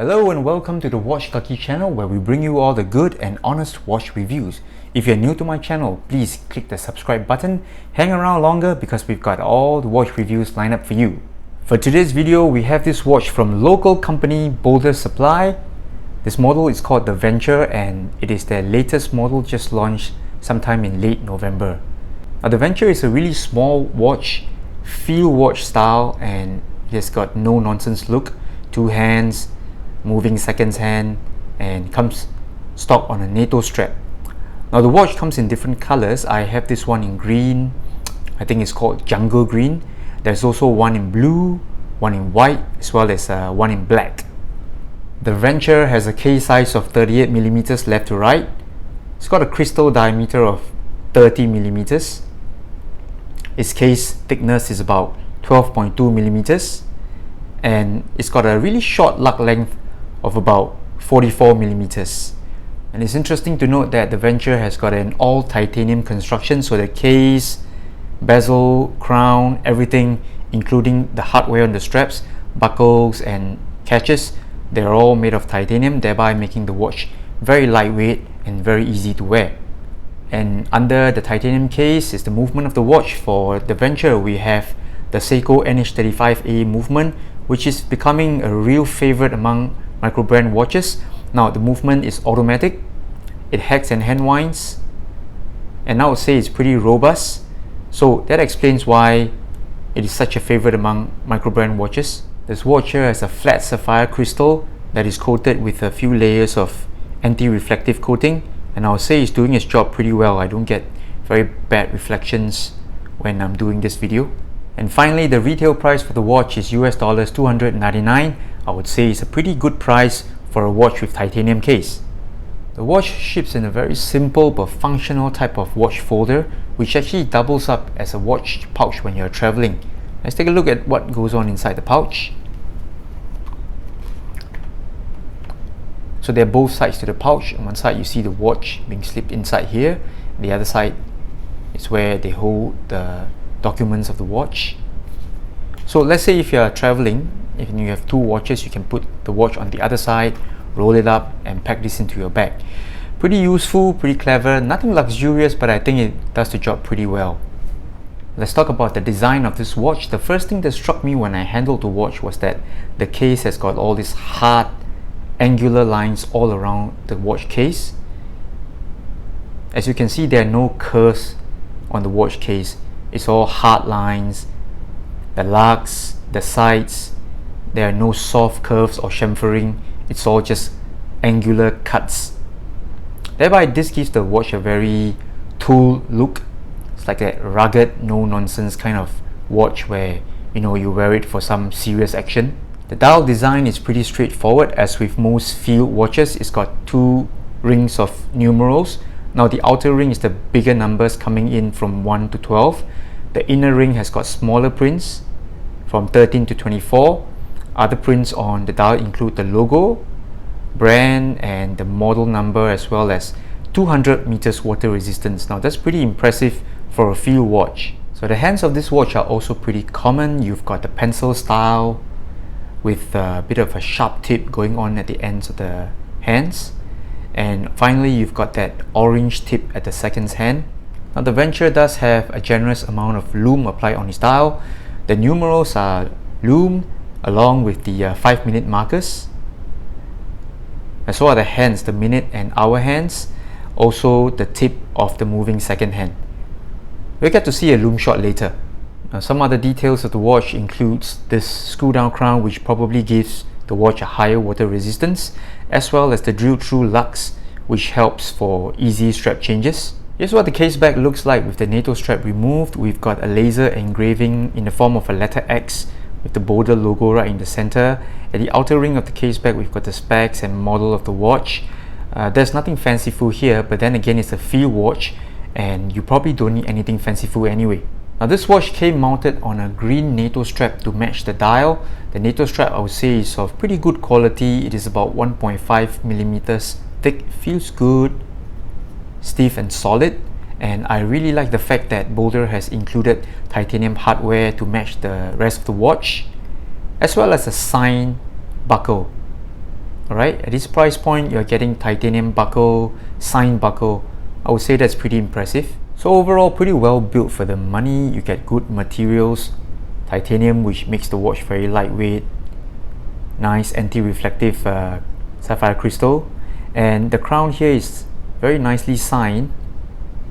Hello and welcome to the Watch Lucky channel, where we bring you all the good and honest watch reviews. If you're new to my channel, please click the subscribe button, hang around longer because we've got all the watch reviews lined up for you. For today's video, we have this watch from local company Boldr Supply. This model is called the Venture and it is their latest model, just launched sometime in late November. Now the Venture is a really small watch, field watch style, and it has got no nonsense look, 2 hands, moving seconds hand, and comes stock on a NATO strap. Now the watch comes in different colors. I have this one in green, I think it's called jungle green. There's also one in blue, one in white, as well as one in black. The Venture has a case size of 38mm left to right. It's got a crystal diameter of 30mm. Its case thickness is about 12.2mm, and it's got a really short lug length of about 44mm. And it's interesting to note that the Venture has got an all titanium construction, so the case, bezel, crown, everything, including the hardware on the straps, buckles and catches, they're all made of titanium, thereby making the watch very lightweight and very easy to wear. And under the titanium case is the movement of the watch. For the Venture, we have the Seiko NH35A movement, which is becoming a real favorite among micro-brand watches. Now the movement is automatic, it hacks and hand winds, and I would say it's pretty robust. So that explains why it is such a favorite among micro-brand watches. This watch here has a flat sapphire crystal that is coated with a few layers of anti-reflective coating, and I would say it's doing its job pretty well. I don't get very bad reflections when I'm doing this video. And finally, the retail price for the watch is US dollars 299. I would say it's a pretty good price for a watch with titanium case. The watch ships in a very simple but functional type of watch folder, which actually doubles up as a watch pouch when you're traveling. Let's take a look at what goes on inside the pouch. So there are both sides to the pouch. On one side you see the watch being slipped inside here. The other side is where they hold the documents of the watch. So let's say if you are traveling, if you have 2 watches, you can put the watch on the other side, roll it up and pack this into your bag. Pretty useful, pretty clever, nothing luxurious, but I think it does the job pretty well. Let's talk about the design of this watch. The first thing that struck me when I handled the watch was that the case has got all these hard angular lines all around the watch case. As you can see, there are no curves on the watch case. It's all hard lines, the lugs, the sides. There are no soft curves or chamfering. It's all just angular cuts. Thereby, this gives the watch a very tool look. It's like a rugged, no-nonsense kind of watch where you wear it for some serious action. The dial design is pretty straightforward. As with most field watches, it's got 2 rings of numerals. Now the outer ring is the bigger numbers coming in from 1 to 12. The inner ring has got smaller prints from 13 to 24. Other prints on the dial include the logo, brand, and the model number, as well as 200 meters water resistance. Now that's pretty impressive for a field watch. So the hands of this watch are also pretty common. You've got the pencil style with a bit of a sharp tip going on at the ends of the hands. And finally, you've got that orange tip at the seconds hand. Now the Venture does have a generous amount of lume applied on its dial. The numerals are lume along with the 5-minute markers. And so are the hands, the minute and hour hands, also the tip of the moving second hand. We'll get to see a lume shot later. Now, some other details of the watch includes this screw down crown, which probably gives the watch a higher water resistance, as well as the drill through lugs, which helps for easy strap changes. Here's what the case back looks like with the NATO strap removed. We've got a laser engraving in the form of a letter X with the Boldr logo right in the center. At the outer ring of the case back, we've got the specs and model of the watch. There's nothing fanciful here, but then again, it's a field watch and you probably don't need anything fanciful anyway. Now this watch came mounted on a green NATO strap to match the dial. The NATO strap, I would say, is of pretty good quality. It is about 1.5mm thick, feels good, stiff and solid. And I really like the fact that Boldr has included titanium hardware to match the rest of the watch, as well as a sign buckle. Alright, at this price point, you're getting titanium buckle, sign buckle. I would say that's pretty impressive. So overall, pretty well built for the money. You get good materials, titanium, which makes the watch very lightweight, nice anti-reflective sapphire crystal, and the crown here is very nicely signed,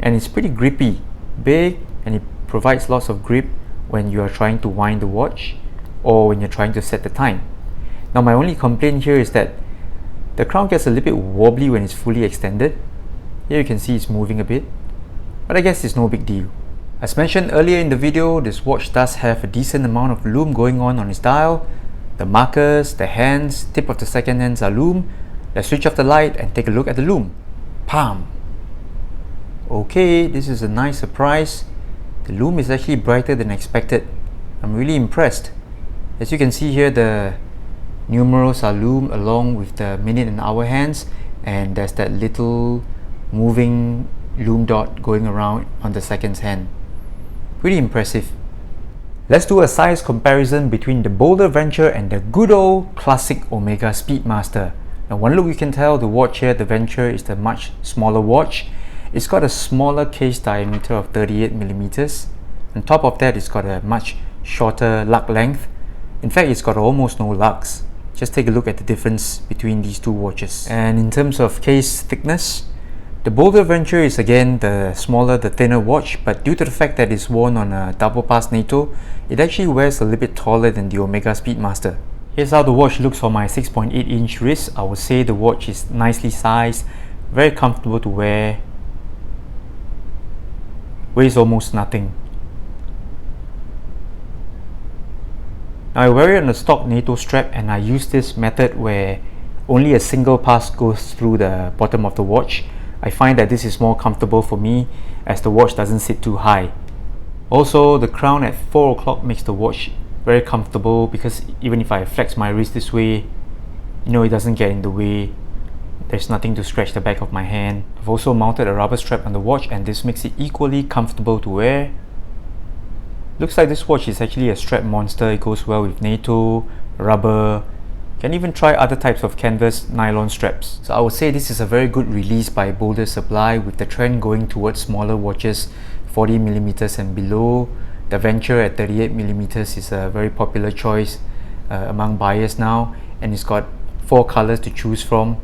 and it's pretty grippy, big, and it provides lots of grip when you are trying to wind the watch or when you're trying to set the time. Now my only complaint here is that the crown gets a little bit wobbly when it's fully extended. Here you can see it's moving a bit, but I guess it's no big deal. As mentioned earlier in the video, this watch does have a decent amount of lume going on its dial. The markers, the hands, tip of the second hands are lume. Let's switch off the light and take a look at the lume. Pam! Okay, this is a nice surprise. The lume is actually brighter than expected. I'm really impressed. As you can see here, the numerals are lume along with the minute and hour hands, and there's that little moving lume dot going around on the second's hand. Pretty impressive. Let's do a size comparison between the Boldr Venture and the good old classic Omega Speedmaster. Now one look you can tell the watch here, the Venture, is the much smaller watch. It's got a smaller case diameter of 38mm. On top of that, it's got a much shorter lug length. In fact, it's got almost no lugs. Just take a look at the difference between these two watches. And in terms of case thickness, the Boldr Venture is again the smaller, the thinner watch, but due to the fact that it's worn on a double pass NATO, it actually wears a little bit taller than the Omega Speedmaster. Here's how the watch looks on my 6.8-inch wrist. I would say the watch is nicely sized, very comfortable to wear, weighs almost nothing. Now I wear it on a stock NATO strap, and I use this method where only a single pass goes through the bottom of the watch. I find that this is more comfortable for me as the watch doesn't sit too high. Also, the crown at 4 o'clock makes the watch very comfortable, because even if I flex my wrist this way, you know, it doesn't get in the way. There's nothing to scratch the back of my hand. I've also mounted a rubber strap on the watch, and this makes it equally comfortable to wear. Looks like this watch is actually a strap monster. It goes well with NATO, rubber. Can even try other types of canvas nylon straps. So I would say this is a very good release by Boldr Supply, with the trend going towards smaller watches, 40mm and below. The Venture at 38mm is a very popular choice among buyers now, and it's got 4 colors to choose from.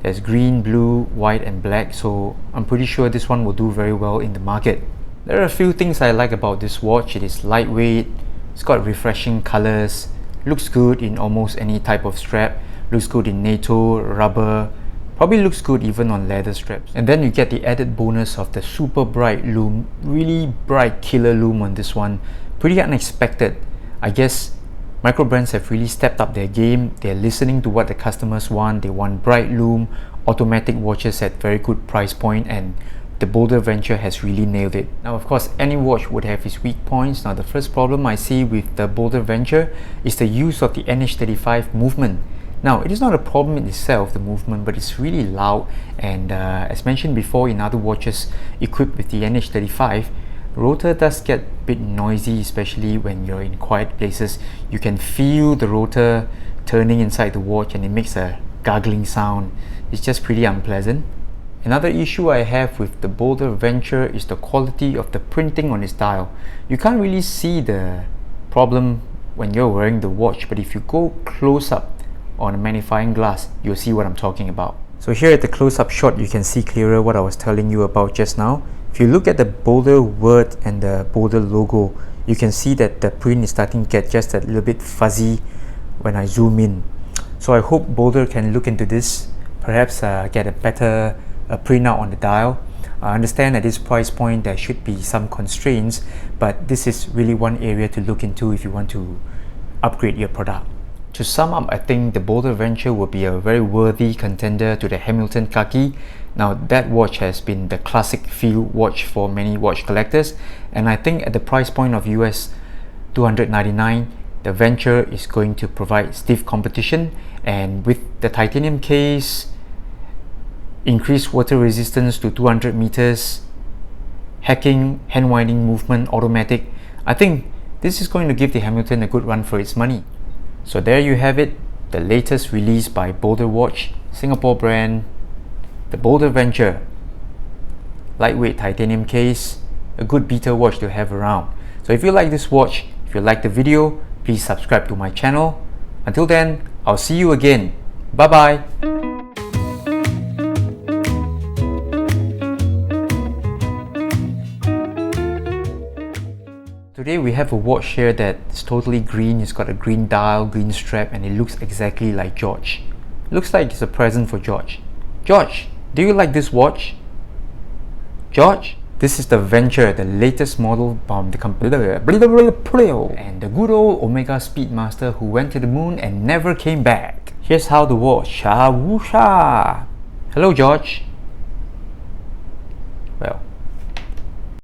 There's green, blue, white and black, so I'm pretty sure this one will do very well in the market. There are a few things I like about this watch. It is lightweight, it's got refreshing colors, looks good in almost any type of strap, looks good in NATO, rubber, probably looks good even on leather straps. And then you get the added bonus of the super bright lume, really bright killer lume on this one. Pretty unexpected. I guess micro brands have really stepped up their game. They're listening to what the customers want. They want bright lume, automatic watches at very good price point, and the Boldr Venture has really nailed it. Now of course, any watch would have its weak points. Now the first problem I see with the Boldr Venture is the use of the NH35 movement. Now it is not a problem in itself, the movement, but it's really loud, and as mentioned before, in other watches equipped with the NH35, rotor does get a bit noisy, especially when you're in quiet places. You can feel the rotor turning inside the watch, and it makes a gargling sound. It's just pretty unpleasant. Another issue I have with the Boldr Venture is the quality of the printing on its dial. You can't really see the problem when you're wearing the watch, but if you go close up on a magnifying glass, you'll see what I'm talking about. So here at the close-up shot, you can see clearer what I was telling you about just now. If you look at the Boldr word and the Boldr logo, you can see that the print is starting to get just a little bit fuzzy when I zoom in. So I hope Boldr can look into this, perhaps get a better printout on the dial. I understand at this price point there should be some constraints, but this is really one area to look into if you want to upgrade your product. To sum up, I think the Boldr Venture will be a very worthy contender to the Hamilton Khaki. Now that watch has been the classic feel watch for many watch collectors, and I think at the price point of US $299, the Venture is going to provide stiff competition, and with the titanium case, increased water resistance to 200 meters, hacking, hand winding movement, automatic, I think this is going to give the Hamilton a good run for its money. So there you have it, the latest release by Boldr Watch, Singapore brand, the Boldr Venture. Lightweight titanium case, a good beta watch to have around. So if you like this watch, if you like the video, please subscribe to my channel. Until then, I'll see you again. Bye bye. Today we have a watch here that's totally green. It's got a green dial, green strap, and it looks exactly like George. Looks like it's a present for George. George, do you like this watch? George? This is the Venture, the latest model from the company, and the good old Omega Speedmaster who went to the moon and never came back. Here's how the watch. Hello George.